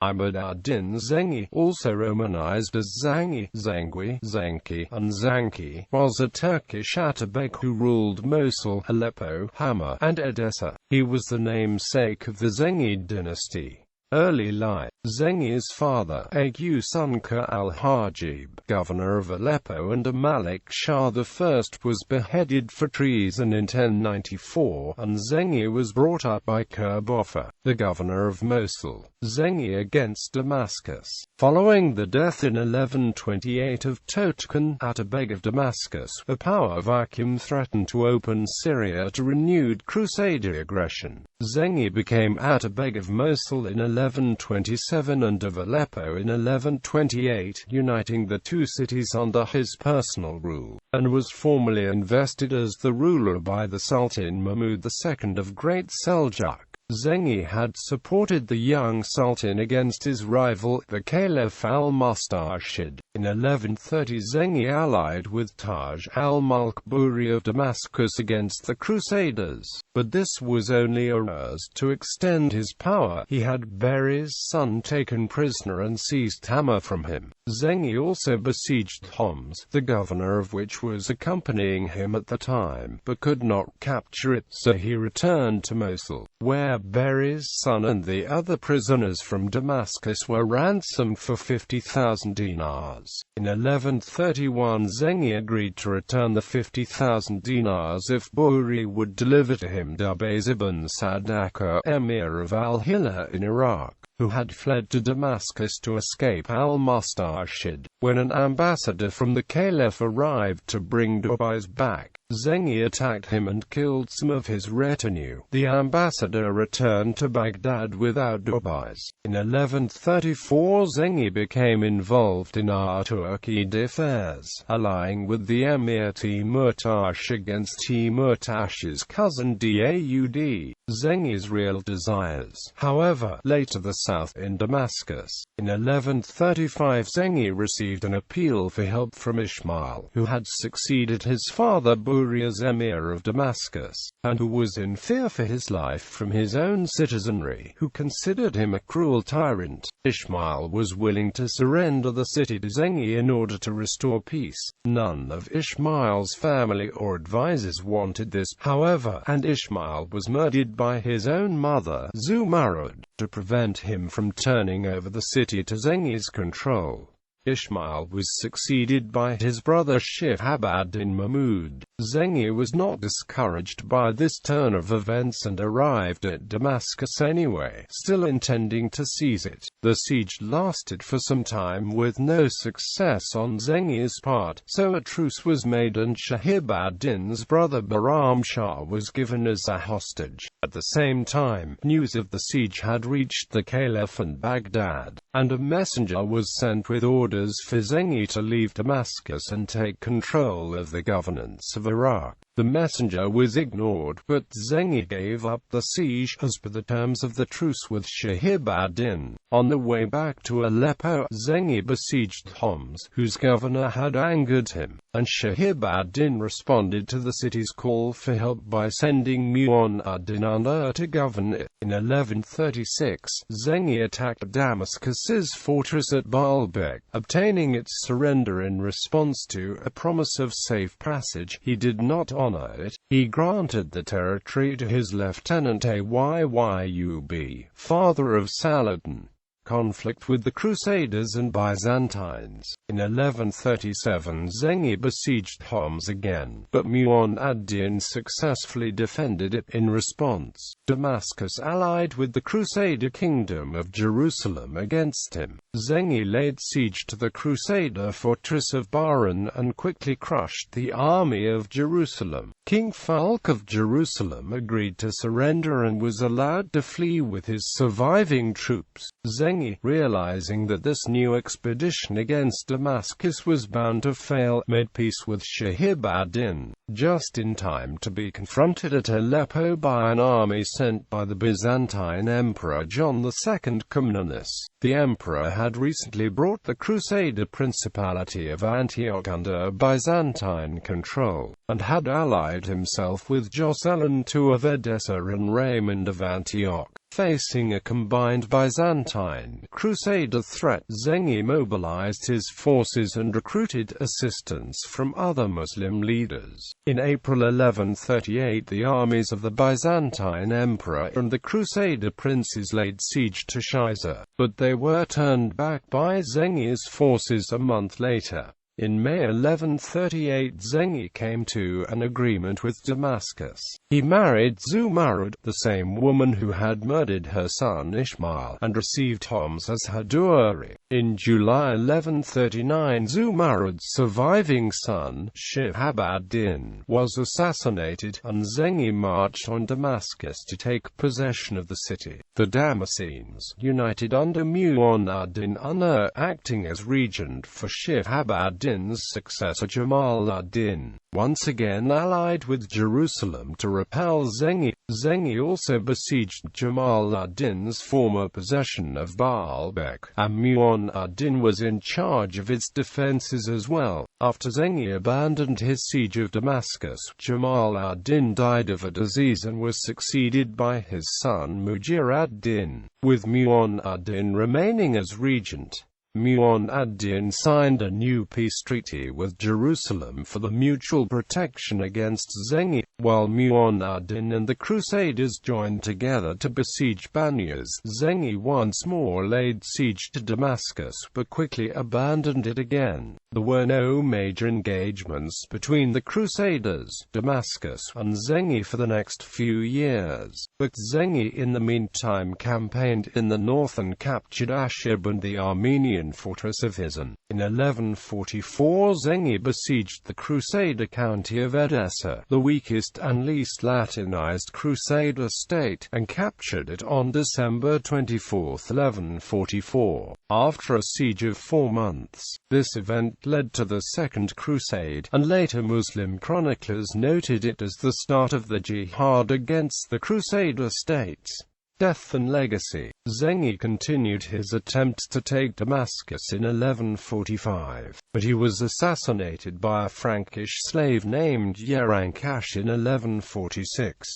Imad ad-Din Zengi, also romanized as Zangi, Zengui, Zenki, and Zanki, was a Turkish atabeg who ruled Mosul, Aleppo, Hama, and Edessa. He was the namesake of the Zengid dynasty. Early life. Zengi's father, Agu Sunka al-Hajib, governor of Aleppo and a Malik Shah I, was beheaded for treason in 1094, and Zengi was brought up by Kerbofa, the governor of Mosul. Zengi against Damascus. Following the death in 1128 of Totkan, atabeg of Damascus, a power vacuum threatened to open Syria to renewed Crusader aggression. Zengi became atabeg of Mosul in 1127 and of Aleppo in 1128, uniting the two cities under his personal rule, and was formally invested as the ruler by the Sultan Mahmud II of Great Seljuk. Zengi had supported the young sultan against his rival, the Caliph al-Mustashid. In 1130 Zengi allied with Taj al-Mulk Buri of Damascus against the Crusaders, but this was only a ruse to extend his power. He had Buri's son taken prisoner and seized Hama from him. Zengi also besieged Homs, the governor of which was accompanying him at the time, but could not capture it, so he returned to Mosul, where Buri's son and the other prisoners from Damascus were ransomed for 50,000 dinars. In 1131 Zengi agreed to return the 50,000 dinars if Buri would deliver to him Dubais ibn Sadaka, emir of al-Hilla in Iraq, who had fled to Damascus to escape al-Mustashid. When an ambassador from the Caliph arrived to bring Dubais back, Zengi attacked him and killed some of his retinue. The ambassador returned to Baghdad without Dubais. In 1134 Zengi became involved in Turkish affairs, allying with the emir Timurtash against Timurtash's cousin Daud. Zengi's real desires, however, lay to the south in Damascus. In 1135 Zengi received an appeal for help from Ismail, who had succeeded his father Buri as emir of Damascus, and who was in fear for his life from his own citizenry, who considered him a cruel tyrant. Ismail was willing to surrender the city to Zengi in order to restore peace. None of Ismail's family or advisors wanted this, however, and Ismail was murdered by his own mother, Zumarud, to prevent him from turning over the city to Zengi's control. Ismail was succeeded by his brother Shihab ad-Din Mahmud. Zengi was not discouraged by this turn of events and arrived at Damascus anyway, still intending to seize it. The siege lasted for some time with no success on Zengi's part, so a truce was made and Shihab ad-Din's brother Bahram Shah was given as a hostage. At the same time, news of the siege had reached the Caliph and Baghdad, and a messenger was sent with orders for Zengi to leave Damascus and take control of the governance of Iraq. The messenger was ignored, but Zengi gave up the siege as per the terms of the truce with Shihab ad-Din. On the way back to Aleppo, Zengi besieged Homs, whose governor had angered him, and Shihab ad-Din responded to the city's call for help by sending Mu'in ad-Din under to govern it. In 1136, Zengi attacked Damascus's fortress at Baalbek, obtaining its surrender in response to a promise of safe passage. He did not honor it. He granted the territory to his lieutenant Ayyub, father of Saladin. Conflict with the Crusaders and Byzantines. In 1137 Zengi besieged Homs again, but Mu'in ad-Din successfully defended it. In response, Damascus allied with the Crusader kingdom of Jerusalem against him. Zengi laid siege to the Crusader fortress of Bahrain and quickly crushed the army of Jerusalem. King Fulk of Jerusalem agreed to surrender and was allowed to flee with his surviving troops. Zengi, realizing that this new expedition against Damascus was bound to fail, made peace with Shihab ad-Din, just in time to be confronted at Aleppo by an army sent by the Byzantine Emperor John II Comnenus. The emperor had recently brought the Crusader Principality of Antioch under Byzantine control, and had allied himself with Jocelyn II of Edessa and Raymond of Antioch. Facing a combined Byzantine Crusader threat, Zengi mobilized his forces and recruited assistance from other Muslim leaders. In April 1138, the armies of the Byzantine Emperor and the Crusader princes laid siege to Shiza, but they were turned back by Zengi's forces a month later. In May 1138, Zengi came to an agreement with Damascus. He married Zumurrud, the same woman who had murdered her son Ismail, and received Homs as her dowry. In July 1139, Zumurrud's surviving son, Shihab-ad-Din, was assassinated, and Zengi marched on Damascus to take possession of the city. The Damascenes, united under Mu'in ad-Din Unur, acting as regent for Shihab-ad-Din's successor Jamal ad-Din, once again allied with Jerusalem to repel Zengi. Zengi also besieged Jamal ad-Din's former possession of Baalbek, and Mu'in ad-Din was in charge of its defenses as well. After Zengi abandoned his siege of Damascus, Jamal ad-Din died of a disease and was succeeded by his son Mujir ad-Din, with Mu'in ad-Din remaining as regent. Mu'in ad-Din signed a new peace treaty with Jerusalem for the mutual protection against Zengi, while Mu'in ad-Din and the Crusaders joined together to besiege Banyas. Zengi once more laid siege to Damascus, but quickly abandoned it again. There were no major engagements between the Crusaders, Damascus, and Zengi for the next few years, but Zengi in the meantime campaigned in the north and captured Ashib and the Armenian fortress of Izan. In 1144, Zengi besieged the Crusader county of Edessa, the weakest and least Latinized Crusader state, and captured it on December 24, 1144. After a siege of 4 months, this event led to the Second Crusade, and later Muslim chroniclers noted it as the start of the jihad against the Crusader states. Death and legacy. Zengi continued his attempts to take Damascus in 1145, but he was assassinated by a Frankish slave named Yerankash in 1146.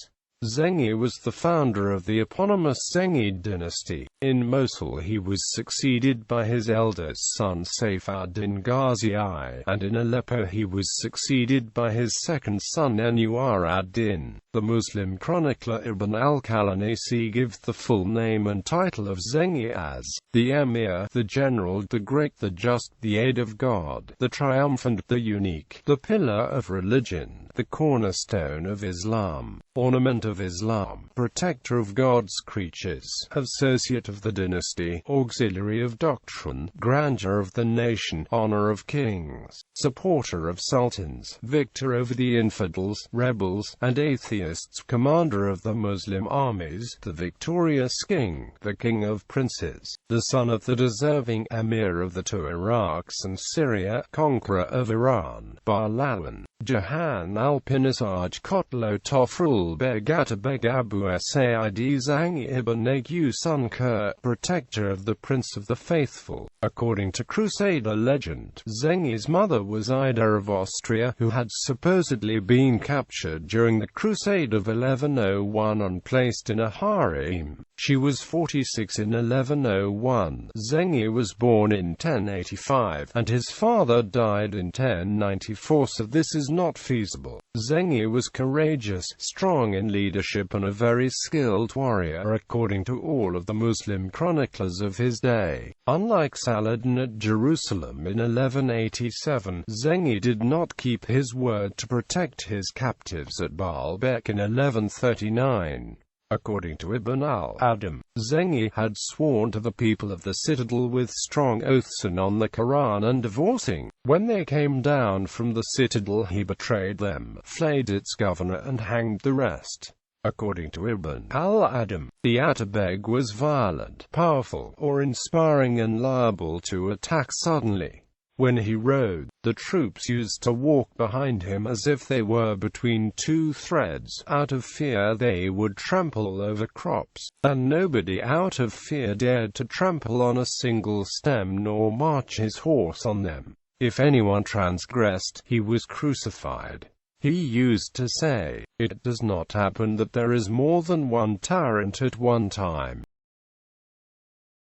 Zengi was the founder of the eponymous Zengid dynasty. In Mosul he was succeeded by his eldest son Saif ad-Din Ghazi I, and in Aleppo he was succeeded by his second son Anwar ad-Din. The Muslim chronicler Ibn al-Qalanisi gives the full name and title of Zengi as the Emir, the General, the Great, the Just, the Aid of God, the Triumphant, the Unique, the Pillar of Religion, the Cornerstone of Islam, Ornament of Islam, Protector of God's creatures, Associate of the Dynasty, Auxiliary of Doctrine, Grandeur of the Nation, Honor of Kings, Supporter of Sultans, Victor over the Infidels, Rebels, and Atheists, Commander of the Muslim armies, the victorious King, the King of Princes, the son of the deserving Emir of the two Iraqs and Syria, Conqueror of Iran, Bahrain, Jahan al-Pinisaj Kotlo Tofrul Beg Atabeg Abu Sa'id Zangi ibn Nagu Sunker, protector of the Prince of the Faithful. According to Crusader legend, Zengi's mother was Ida of Austria, who had supposedly been captured during the Crusade of 1101 and placed in a harem. She was 46 in 1101. Zengi was born in 1085, and his father died in 1094, so this is not feasible. Zengi was courageous, strong in leadership and a very skilled warrior according to all of the Muslim chroniclers of his day. Unlike Saladin at Jerusalem in 1187, Zengi did not keep his word to protect his captives at Baalbek in 1139. According to Ibn al-Adam, Zengi had sworn to the people of the citadel with strong oaths and on the Quran and divorcing. When they came down from the citadel he betrayed them, flayed its governor and hanged the rest. According to Ibn al-Adam, the atabeg was violent, powerful, or inspiring and liable to attack suddenly. When he rode, the troops used to walk behind him as if they were between two threads. Out of fear they would trample over crops, and nobody out of fear dared to trample on a single stem nor march his horse on them. If anyone transgressed, he was crucified. He used to say, "It does not happen that there is more than one tyrant at one time.